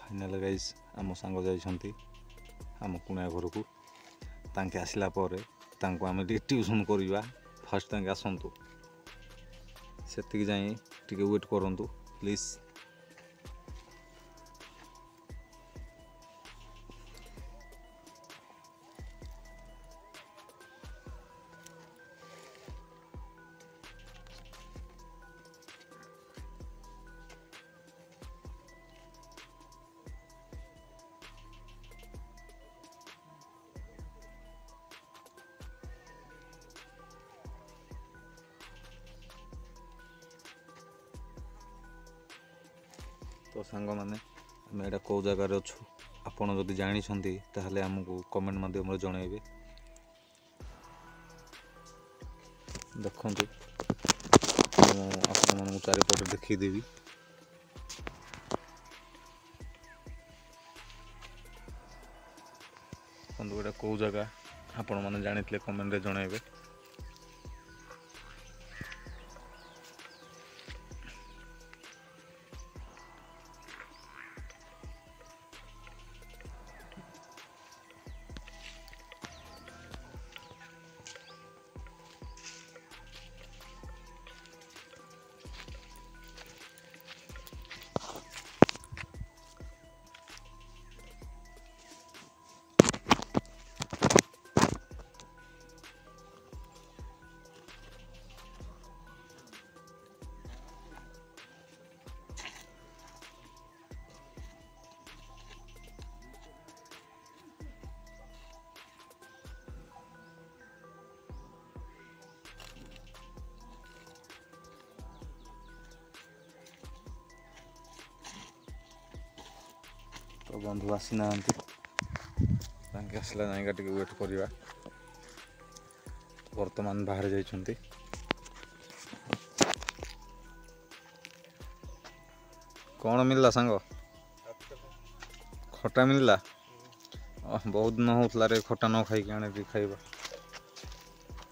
Final guys आम सांग जाइछंती आम कुणा घर को तांके आसला परे तांको आमे ट्यूशन करवा फास्ट तांके आसंतु सेतिक जाई टिके वेट करंतु प्लीज। तो सांग मैंने आम एटा कौ जगार अच्छु आपड़ जदि जानी ताहले आमको कमेंट माध्यम जनइबे। देखु आपण चारिपटे देखीदेवी देखो कौ जगह आपण मैंने जानी कमेंट रे जनइबे। तो बंधु आसी ना आसला जाएगा टे वेट करवा वर्तमान बाहर जाइछंती। कौन मिलला सांग खटा मिलला बहुत दिन होता रे खटा न खाई आने खाइबा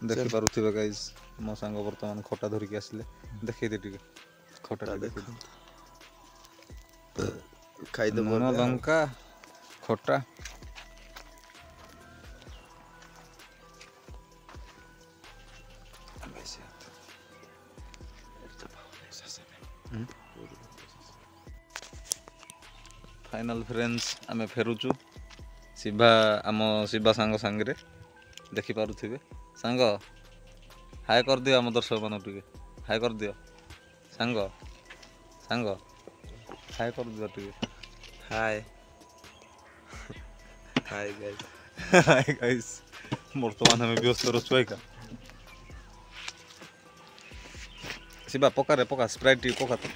देखि पारुथिबे गाइस मो सांग वर्तमान खटा धरिक आसिले देखै दे टिके खटा देखि खाई दे लूण लंका खटा फाइनल फ्रेंड्स आमे फेरुचु शिवा आम शिवा सांग सांगे देखि पारुथिबे सांग हाय कर दियो आम दर्शक मान टिके हाय कर दियो सांग सांग हाय कर दियो टिके हाय हाय गाइस हाय गाइस वर्तमान हमें व्यस्त रचुआई का शिवा पका रे पका स्प्राइट टी पका तो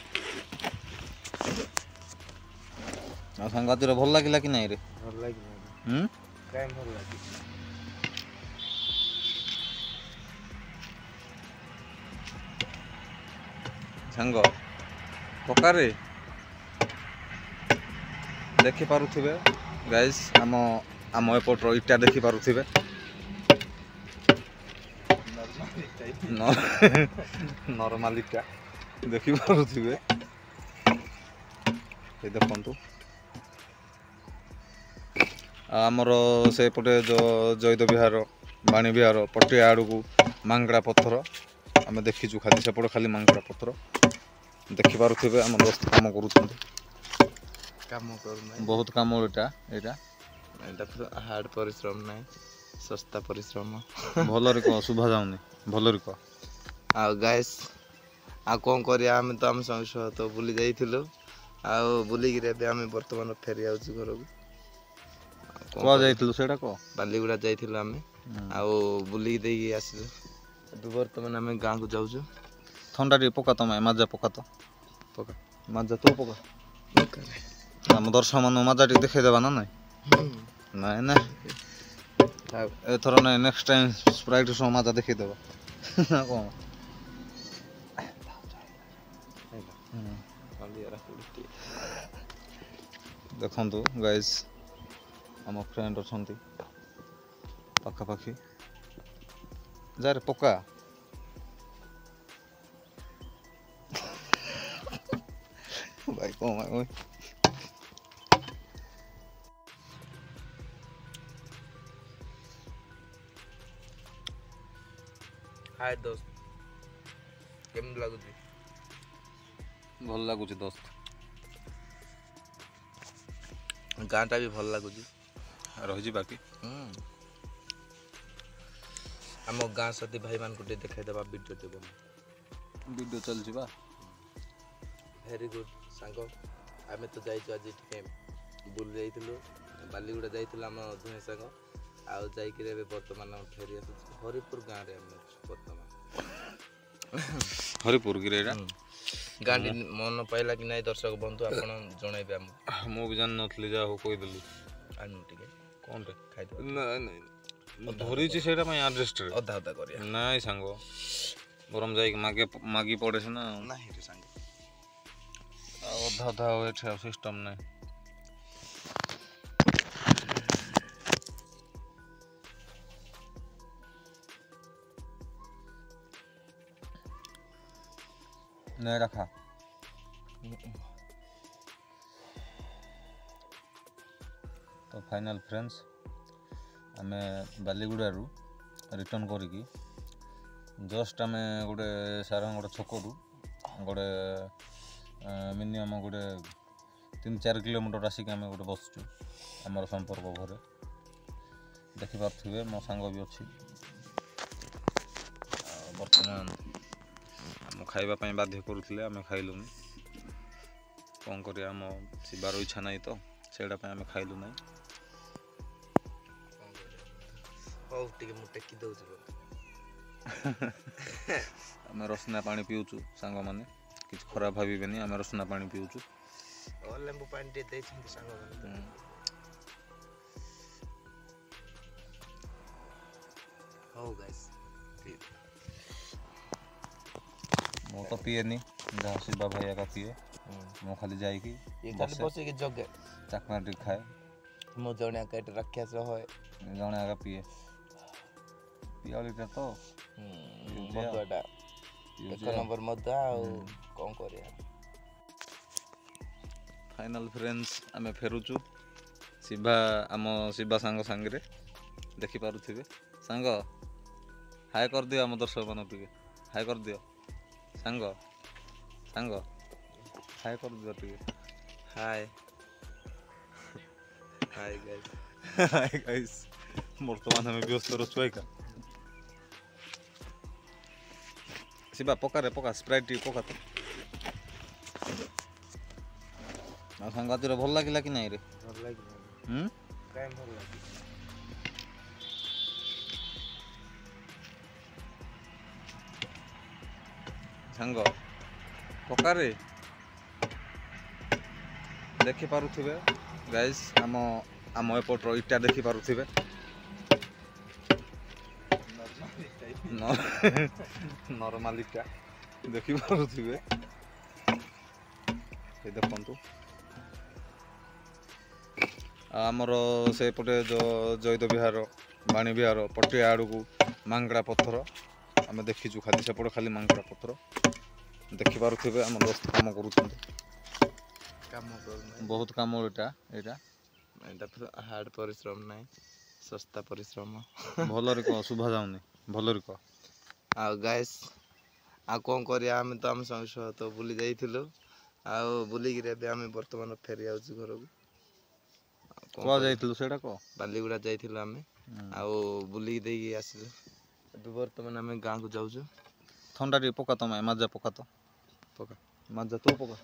संगातिर भल लगिला कि नहीं रे भल लागिला काई भल लागी सांग पका रे देखि पारुथिबे गाइस आम आम एपट इटा देखि पारुथिबे नॉर्मल इटा देखि पारुथिबे ए देखंतु आमर से पटे जो जैद विहार बाणी विहार पटिया आड़ को मांगड़ा पत्थर आम देखीचु खाली सेपटे खाली मांगड़ा पत्थर देखि पारुथिबे आम दोस्त काम करूछंती बहुत काम एटा हार्ड परिश्रम नहीं सस्ता परिश्रम भल रे कह शुभा जाउनी भल रे कह आ गाइस आ कोन करिया हम तो हम संग तो बुली जाइथिलु आ बुली गिरे बे हम वर्तमान फेरी आउछु घर को को जाइथिलु सेडा को बालीगुड़ा जाइथिलु हम आ बुली देई आसिलु वर्तमान हम गां को जाउछु ठंडा रे पका तमे माजा पका तो पका माजा तो पका हम दर्शक मान माजा टी देखाई देबा ना नहीं ना एथर ना नेक्स्ट टाइम स्प्राइट सो माजा देखाई देबा ना को देखंतु गाइस आम फ्रेंड अछंती पाखा पाखी जा रे पका भाई को ହାଏ ଦୋସ୍ତ, କେମିତି ଲାଗୁଛି? ଭଲ ଲାଗୁଛି ଦୋସ୍ତ। ଗାଁଟା ବି ଭଲ ଲାଗୁଛି। ରହିଯିବା କି? ଆମ ଗାଁ ସାଥୀ ଭାଇମାନଙ୍କୁ ଟିକେ ଦେଖାଇଦେବା ଭିଡ଼ିଓ ଟିକେ। ଭିଡ଼ିଓ ଚାଲିଛି ବା। ଭେରି ଗୁଡ୍ ସାଙ୍ଗ, ଆମେ ତ ଯାଇଛୁ ଆଜି ଟିକେ ବୁଲି ଯାଇଥିଲୁ, ବାଲିଗୁଡ଼ା ଯାଇଥିଲୁ ଆମ ଦୁହେଁ ସାଙ୍ଗ। ଆଉ ଯାଇକିରି ଏବେ ବର୍ତ୍ତମାନ ଫେରି ଆସୁଛୁ ହରିପୁର ଗାଁରେ ଆମେ ଅଛୁ ବର୍ତ୍ତମାନ। ହରିପୁର କିରେ ଏଇଟା? ଗାଁଟି ମନ ପାଇଲା କି ନାଇଁ ଦର୍ଶକ ବନ୍ଧୁ ଆପଣ ଜଣାଇବେ ଆମକୁ। ମୁଁ ବି ଜାଣିନଥିଲି, ଯାହା ହଉ କହିଦେଲି। ଆଣୁ ଟିକେ କ'ଣଟେ? ଖାଇଦେବା। ନାଇଁ ନାଇଁ, ଧରିଛି ସେଇଟା ପାଇଁ ଆଡଜଷ୍ଟରେ। ଅଧା ଅଧା କରିବା। ନାଇଁ ସାଙ୍ଗ, ବରଂ ଯାଇକି ମାଗି ପଡ଼େ ସିନା। ନାହିଁ ରେ ସାଙ୍ଗ, ଆଉ ଅଧା ଅଧା ଆଉ ଏଠି ଆଉ ସିଷ୍ଟମ୍ ନାହିଁ। ନେ ରଖା। ତ ଫାଇନାଲ୍ ଫ୍ରେଣ୍ଡସ୍, ଆମେ ବାଲିଗୁଡ଼ାରୁ ରିଟର୍ଣ୍ଣ କରିକି ଜଷ୍ଟ ଆମେ ଗୋଟେ ସାରଙ୍ଗଗଡ଼ ଛକରୁ ଗୋଟେ ମିନିମମ୍ ଗୋଟେ 3-4 କିଲୋମିଟର ଆସିକି ଆମେ ଗୋଟେ ବସୁଛୁ ଆମର ସମ୍ପର୍କ ଘରେ। ଦେଖିପାରୁଥିବେ ମୋ ସାଙ୍ଗ ବି ଅଛି। ଆଉ ବର୍ତ୍ତମାନ ଆମ ଖାଇବା ପାଇଁ ବାଧ୍ୟ କରୁଥିଲେ, ଆମେ ଖାଇଲୁନି। କ'ଣ କରିବା, ଆମ ଯିବାର ଇଚ୍ଛା ନାହିଁ ତ ସେଇଟା ପାଇଁ ଆମେ ଖାଇଲୁ ନାହିଁ। ହଉ ଟିକେ ମୁଁ ଟେକି ଦେଉଛି। ଆମେ ରସନା ପାଣି ପିଉଛୁ ସାଙ୍ଗମାନେ, କିଛି ଖରାପ ଭାବିବେନି, ଆମେ ରସନା ପାଣି ପିଉଛୁ। ଲେମ୍ବୁ ପାଣି ଟିକେ ଦେଇଛନ୍ତି ସାଙ୍ଗମାନେ। ହଉ ଗାଇସ୍, ମୁଁ ତ ପିଏନି, ଯାହା ଶିବା ଭାଇ ଏକା ପିଏ। ମୁଁ ଖାଲି ଯାଇକି ବସିକି ଜଗେ, ଚାକଣା ଟିକେ ଖାଏ। ମୁଁ ଜଣେ ଏକା ଏଠି ରାକ୍ଷସ ହୁଏ, ଜଣେ ଏକା ପିଏ। ପିଆଳିଟା ତ ମଦୁଆଟା ଏକ ନମ୍ବର ମଦୁଆ। ଆଉ କ'ଣ କରିବା। ଫାଇନାଲ୍ ଫ୍ରେଣ୍ଡସ୍, ଆମେ ଫେରୁଛୁ ଆମ ଶିବା ସାଙ୍ଗ ସାଙ୍ଗରେ। ଦେଖିପାରୁଥିବେ ସାଙ୍ଗ, ହାଏ କରିଦିଅ ଆମ ଦର୍ଶକମାନଙ୍କୁ ଟିକେ। ହାଏ କରିଦିଅ ସାଙ୍ଗ, ସାଙ୍ଗ ହାଏ କରିଦିଅ ଟିକେ। ହାଏ ହାଏ ଗାଇସ୍। ହାଏ ଗାଇସ୍, ବର୍ତ୍ତମାନ ଆମେ ବ୍ୟସ୍ତ ଅଛୁ ଏକା। ଶିବା ପକାରେ ପକା, ସ୍ପ୍ରାଇଟ୍ ଟିକେ ପକା ତ। ଆଉ ସାଙ୍ଗ ଆଜିର ଭଲ ଲାଗିଲା କି ନାଇଁ ରେ? ଭଲ ଲାଗିଲା। କାଇଁ ଭଲ ଲାଗିଲା? ସାଙ୍ଗ ପକାରେ। ଦେଖିପାରୁଥିବେ ଗାଇସ୍, ଆମ ଏପଟର ଇଟା ଦେଖିପାରୁଥିବେ। ନର୍ମାଲ ଇଟା ଦେଖିପାରୁଥିବେ। ଏ ଦେଖନ୍ତୁ, ଆଉ ଆମର ସେପଟେ ଜୈଦ ବିହାର, ବାଣୀ ବିହାର, ପଟିଆ ଆଡ଼କୁ ମାଙ୍କଡ଼ା ପଥର ଆମେ ଦେଖିଛୁ। ଖାଲି ସେପଟେ ଖାଲି ମାଙ୍କଡ଼ା ପଥର ଦେଖିପାରୁଥିବେ। ଆମ ଦୋସ୍ତ କାମ କରୁଛନ୍ତି, ବହୁତ କାମ ଏଇଟା। ହାର୍ଡ ପରିଶ୍ରମ ନାହିଁ, ଶସ୍ତା ପରିଶ୍ରମ। ଭଲରେ କହ, ଶୁଭା ଯାଉନି, ଭଲରେ କହ। ଆଉ ଗାଇସ୍, ଆଉ କ'ଣ କରିବା, ଆମେ ତ ଆମ ସହ ତ ବୁଲି ଯାଇଥିଲୁ। ଆଉ ବୁଲିକିରି ଏବେ ଆମେ ବର୍ତ୍ତମାନ ଫେରି ଯାଉଛୁ ଘରକୁ। କୁଆ ଯାଇଥିଲୁ ସେଇଟା କହ। ବାଲିଗୁଡ଼ା ଯାଇଥିଲୁ ଆମେ, ଆଉ ବୁଲିକି ଦେଇକି ଆସିଲୁ। ଏବେ ବର୍ତ୍ତମାନ ଆମେ ଗାଁକୁ ଯାଉଛୁ। ଥଣ୍ଡା ଟିକେ ପକା, ତମେ ମାଜା ପକା ତ। ପକା ମାଜା ତୁ ପକା।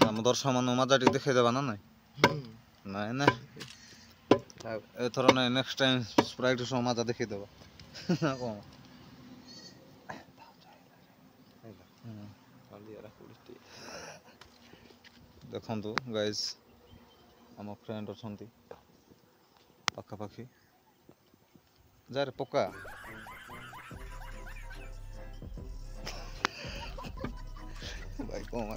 ଆମ ଦର୍ଶକମାନଙ୍କୁ ମାଜା ଟିକେ ଦେଖେଇଦେବା ନା ନାଇଁ? ନାଇଁ ନାଇଁ, ଏଥର ନାଇଁ, ନେକ୍ସଟ ଟାଇମ୍ ସ୍ପ୍ରାଇଟ୍ ସହ ମାଜା ଦେଖେଇଦେବା ନା କ'ଣ? ଦେଖନ୍ତୁ ଗାଇସ୍, ଆମ ଫ୍ରେଣ୍ଡ ଅଛନ୍ତି ପାଖାପାଖି। ଯାରେ ପକା। ଭାଇ କ'ଣ